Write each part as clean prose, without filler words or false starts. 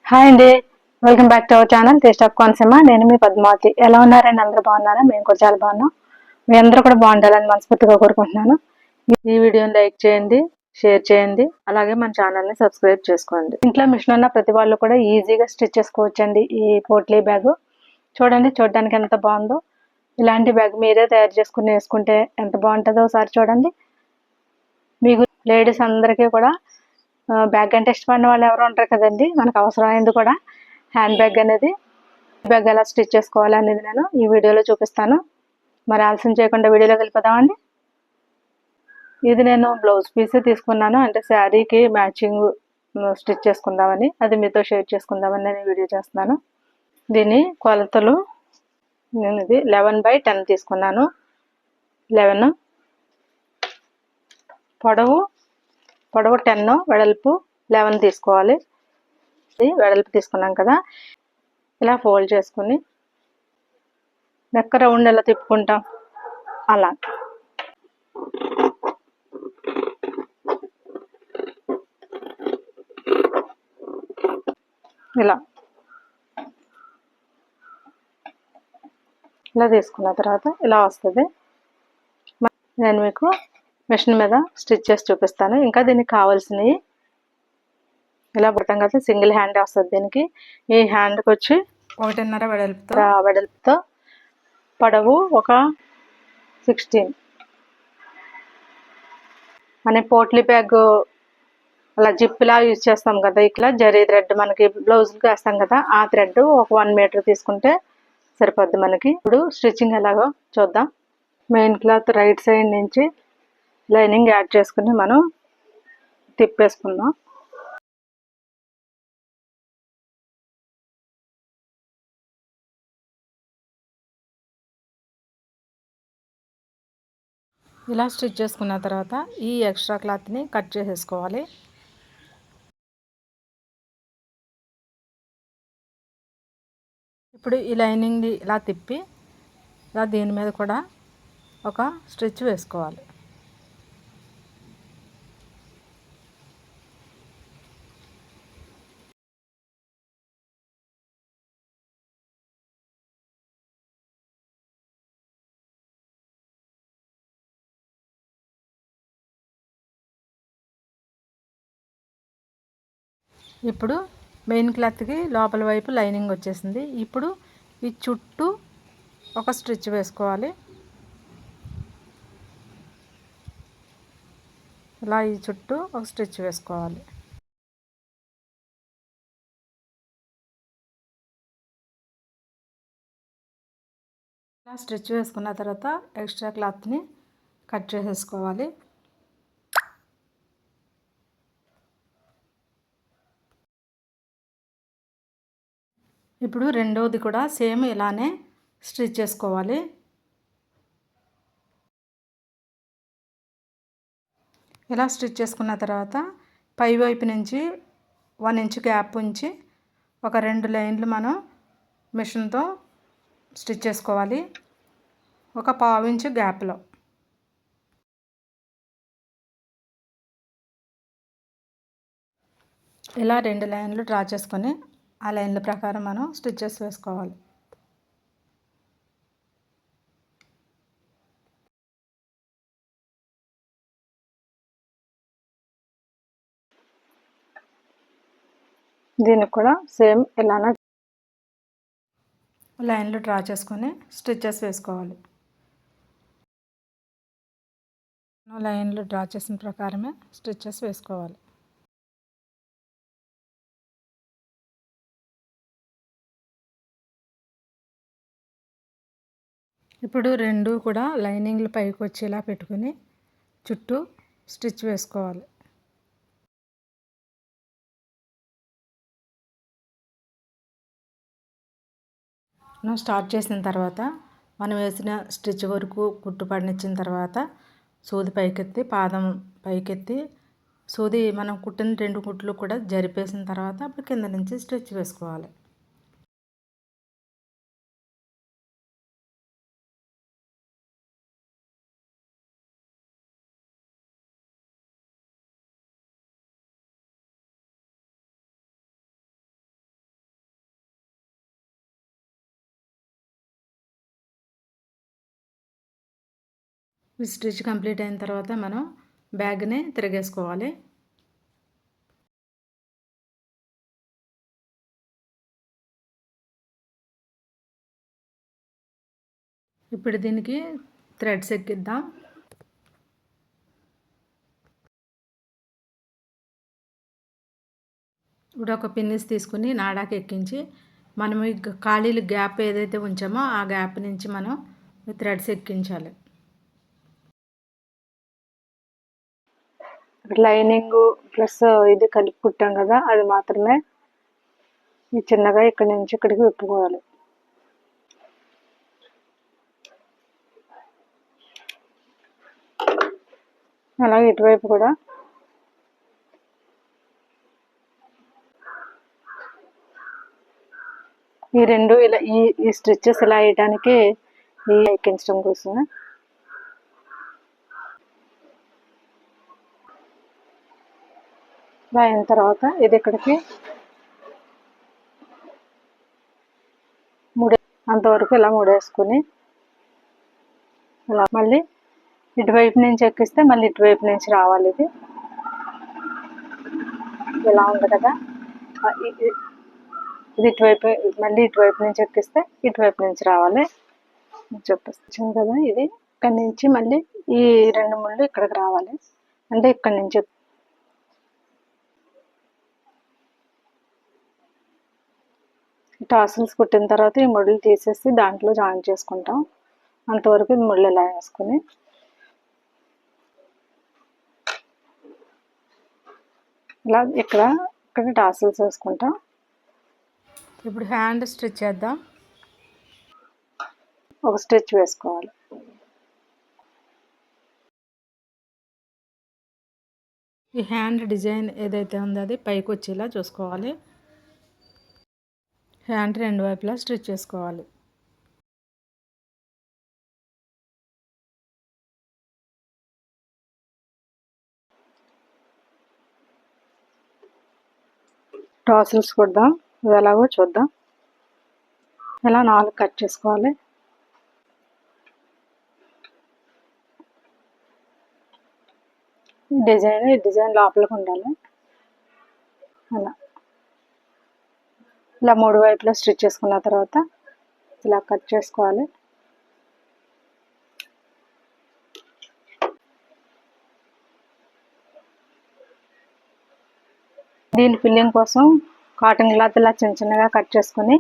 Hi అండి. Welcome back to our channel taste of Konaseema. నేను మీ పద్మావతి. ఎలా ఉన్నారండి? అందరూ బాగున్నారా? మేము కూడా చాలా బాగున్నాం. మీ అందరూ కూడా బాగుండాలని మనస్ఫూర్తిగా కోరుకుంటున్నాను. ఈ వీడియోని లైక్ చేయండి, షేర్ చేయండి, అలాగే మన ఛానల్ని సబ్స్క్రైబ్ చేసుకోండి. ఇంట్లో మిషన్ ఉన్న ప్రతి వాళ్ళు కూడా ఈజీగా స్టిచ్ చేసుకోవచ్చండి ఈ పోట్లీ బ్యాగ్. చూడండి, చూడడానికి ఎంత బాగుందో. ఇలాంటి బ్యాగ్ మీరే తయారు చేసుకుని వేసుకుంటే ఎంత బాగుంటుందో ఒకసారి చూడండి. మీకు లేడీస్ అందరికీ కూడా బ్యాగ్ అంటే ఇష్టపడిన వాళ్ళు ఎవరు ఉంటారు కదండి. మనకు అవసరమైంది కూడా హ్యాండ్ బ్యాగ్ అనేది. బ్యాగ్ ఎలా స్టిచ్ చేసుకోవాలి అనేది నేను ఈ వీడియోలో చూపిస్తాను. మరి ఆలస్యం చేయకుండా వీడియోలోకి వెళ్ళిపోదామండి. ఇది నేను బ్లౌజ్ పీస్ తీసుకున్నాను, అంటే శారీకి మ్యాచింగ్ స్టిచ్ చేసుకుందామని, అది మీతో షేర్ చేసుకుందామని నేను వీడియో చేస్తున్నాను. దీని కొలతలు నేను ఇది 11/10 తీసుకున్నాను. 11 పొడవు 10, వెడల్పు 11 తీసుకోవాలి. ఇది వెడల్పు తీసుకున్నాం కదా, ఇలా ఫోల్డ్ చేసుకుని నెక్క రౌండ్ ఎలా తిప్పుకుంటాం అలా ఇలా తీసుకున్న తర్వాత ఇలా వస్తుంది. నేను మీకు మిషన్ మీద స్టిచ్ చేసి చూపిస్తాను. ఇంకా దీనికి కావాల్సినవి ఇలా పడతాం కదా, సింగిల్ హ్యాండ్ వస్తుంది దీనికి. ఈ హ్యాండ్కి వచ్చి 1.5 వెడల్పుతో పొడవు ఒక 16 అనే పోట్లీ బ్యాగ్ అలా జిప్లా యూజ్ చేస్తాం కదా, ఇట్లా జరీ థ్రెడ్ మనకి బ్లౌజ్కి వేస్తాం కదా, ఆ థ్రెడ్ ఒక 1 మీటర్ తీసుకుంటే సరిపోద్ది మనకి. ఇప్పుడు స్టిచ్చింగ్ ఎలాగో చూద్దాం. మెయిన్ క్లాత్ రైట్ సైడ్ నుంచి లైనింగ్ యాడ్ చేసుకుని మనం తిప్పేసుకుందాం. ఇలా స్టిచ్ చేసుకున్న తర్వాత ఈ ఎక్స్ట్రా క్లాత్ని కట్ చేసేసుకోవాలి. ఇప్పుడు ఈ లైనింగ్ని ఇలా తిప్పి ఇలా దీని మీద కూడా ఒక స్టిచ్ వేసుకోవాలి. ఇప్పుడు మెయిన్ క్లాత్కి లోపల వైపు లైనింగ్ వచ్చేసింది. ఇప్పుడు ఈ చుట్టూ ఒక స్టిచ్ వేసుకోవాలి. ఇలా ఈ చుట్టూ ఒక స్టిచ్ వేసుకోవాలి. ఇలా స్టిచ్ వేసుకున్న తర్వాత ఎక్స్ట్రా క్లాత్ని కట్ చేసేసుకోవాలి. ఇప్పుడు రెండవది కూడా సేమ్ ఇలానే స్టిచ్ చేసుకోవాలి. ఇలా స్టిచ్ చేసుకున్న తర్వాత పై వైపు నుంచి 1 ఇంచ్ గ్యాప్ ఉంచి ఒక 2 లైన్లు మనం మిషన్తో స్టిచ్ చేసుకోవాలి. ఒక 1/2 ఇంచ్ గ్యాప్లో ఇలా 2 లైన్లు డ్రా చేసుకొని ఆ లైన్ల ప్రకారం మనం స్టిచెస్ వేసుకోవాలి. దీనికి కూడా సేమ్ ఇలానే లైన్లు డ్రా చేసుకొని స్టిచెస్ వేసుకోవాలి. లైన్లు డ్రా చేసిన ప్రకారమే స్టిచెస్ వేసుకోవాలి. ఇప్పుడు రెండు కూడా లైనింగ్లు పైకి వచ్చేలా పెట్టుకుని చుట్టూ స్టిచ్ వేసుకోవాలి. మనం స్టార్ట్ చేసిన తర్వాత మనం వేసిన స్టిచ్ వరకు కుట్టు పడినిచ్చిన తర్వాత సూది పైకెత్తి పాదం పైకెత్తి సూది మనం కుట్టిన 2 కుట్లు కూడా జరిపేసిన తర్వాత అప్పుడు కింద నుంచి స్టిచ్ వేసుకోవాలి. స్టిచ్ కంప్లీట్ అయిన తర్వాత మనం బ్యాగ్ని తిరిగేసుకోవాలి. ఇప్పుడు దీనికి థ్రెడ్స్ ఎక్కిద్దాం. ఇప్పుడు ఒక పిన్నిస్ తీసుకుని నాడాకి ఎక్కించి మనం ఈ ఖాళీలు గ్యాప్ ఏదైతే ఉంచామో ఆ గ్యాప్ నుంచి మనం థ్రెడ్స్ ఎక్కించాలి. లైనింగ్ ప్లస్ ఇది కలిపి కుట్టాం కదా, అది మాత్రమే ఈ చిన్నగా ఇక్కడి నుంచి ఇక్కడికి విప్పుకోవాలి. అలాగే ఇటువైపు కూడా ఈ రెండు ఇలా ఈ స్టిచెస్ ఇలా వేయడానికి ఈ ఎక్కించడం కోసమే. ఇలా అయిన తర్వాత ఇది ఇక్కడికి అంతవరకు ఇలా ముడేసుకుని ఇలా మళ్ళీ ఇటువైపు నుంచి ఎక్కిస్తే మళ్ళీ ఇటువైపు నుంచి రావాలి. ఇది ఇలా ఉంది కదా, ఇది ఇటువైపు మళ్ళీ ఇటువైపు నుంచి ఎక్కిస్తే ఇటువైపు నుంచి రావాలి చెప్పేస్తాను కదా. ఇది ఇక్కడి నుంచి మళ్ళీ ఈ రెండు ముళ్ళు ఇక్కడికి రావాలి, అంటే ఇక్కడి నుంచి టాసిల్స్ కుట్టిన తర్వాత ఈ ముళ్ళు తీసేసి దాంట్లో జాయిన్ చేసుకుంటాం. అంతవరకు ఈ ముళ్ళు ఇలా వేసుకుని ఇలా ఇక్కడ టాసిల్స్ వేసుకుంటాం. ఇప్పుడు హ్యాండ్ స్టిచ్ చేద్దాం. ఒక స్టిచ్ వేసుకోవాలి. ఈ హ్యాండ్ డిజైన్ ఏదైతే ఉందో అది పైకి వచ్చేలా చూసుకోవాలి. హ్యాండ్ రెండు వైపులా స్టిచ్ చేసుకోవాలి. టాసిల్స్ కుడదాం. ఇది ఎలాగో చూద్దాం. ఇలా 4 కట్ చేసుకోవాలి. ఈ డిజైన్ లోపలికి ఉండాలి. ఇలా 3 వైపులా స్టిచ్ చేసుకున్న తర్వాత ఇలా కట్ చేసుకోవాలి. దీని ఫిల్లింగ్ కోసం కాటన్ క్లాత్ ఇలా చిన్న చిన్నగా కట్ చేసుకుని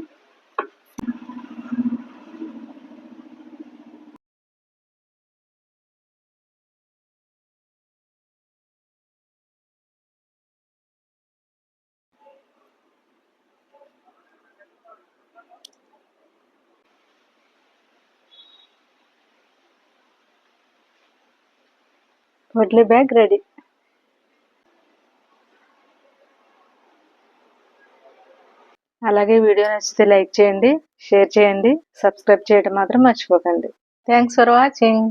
వడ్లీ బ్యాగ్ రెడీ. అలాగే వీడియో నచ్చితే లైక్ చేయండి, షేర్ చేయండి, సబ్స్క్రైబ్ చేయడం మాత్రం మర్చిపోకండి. Thanks for watching.